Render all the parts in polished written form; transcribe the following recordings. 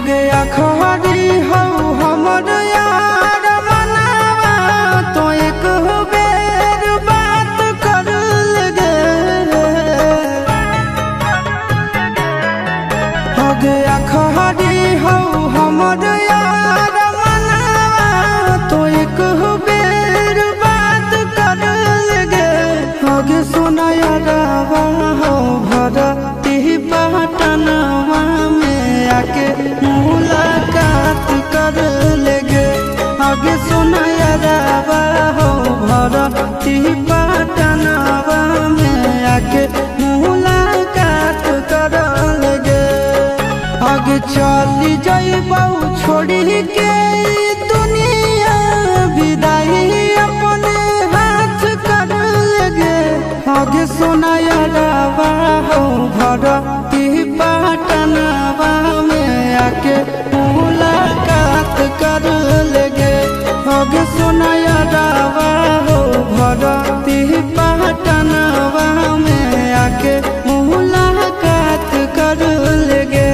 गया खरी हो हमर यार मनावा तो एक बेर बात कर लगे। हो गया खरी हो हमर यार मनावा तो एक बेर बात कर लगे। हो गे सोना यारावा हो भरती पटनवा में आके मुलाकात कर लेगे। आगे सुना यारावा हो भरती पटनवा में आके मुलाकात कर लेगे। आगे चली जाइबौ छोड़ी के दुनिया विदाई अपने हाथ कर लेगे। आगे सुना यारावा हो भरती पटनवा में आके मुलाकात कर लेगे। आगे सुना यारावा हो भरती पटनवा में आके मुलाकात कर लेगे।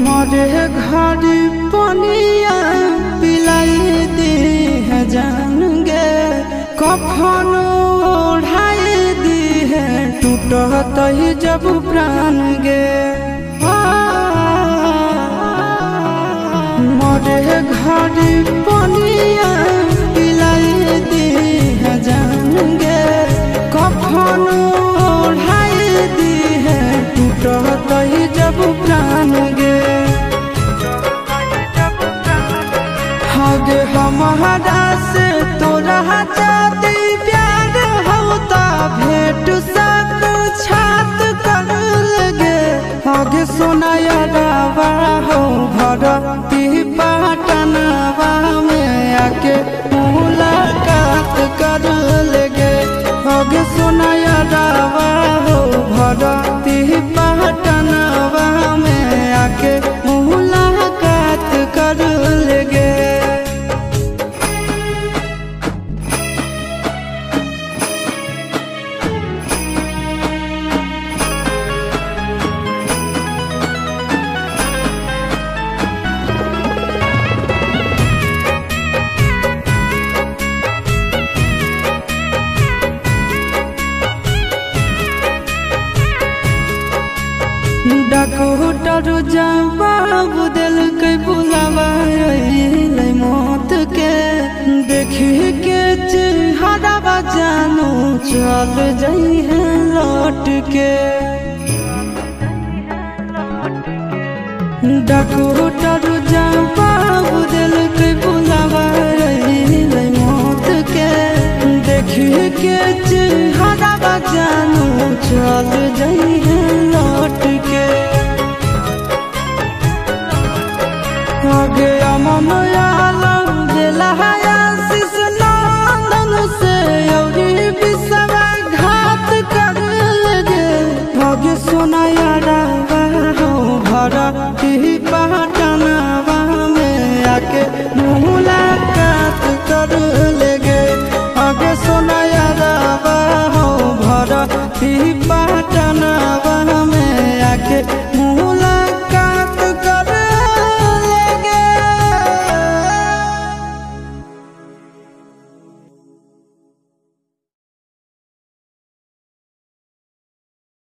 मरे घर पनिया पिलाई दी है जान गे। कफन ओढ़ाई दी है टूटत ही जब प्राण गे। मरे घर पनिया पिलाई दी है जान गे। कफन ओढ़ाई दी है टूटत ही जब प्राण गे। हगे हमारा से तोरा जाती प्यार होता भेंट साक्षात कर लगे। हगे सोना यारावा हो भरती पटनवा में आके मुलाकात कर लेगे। हगे सोना यारावा हो भरती पटनवा में आके मुलाकात कर लेगे। डॉक्टर जवाब दिल के बुलावा मौत के। देखी के चेहरा जानू चल जाई है लौट के। डॉक्टर जवाब दिल के बुलावा मौत के। देखी के चेहरा जानू चल जाई है लौट के। आगे अमन आलम दिलाया शिश नंदन से अभी विश्वा घात कर लगे। आगे सोना यारावा हो भरती पटनवा में आके मुलाकात कर लेगे। आगे सोना यारावा हो भरती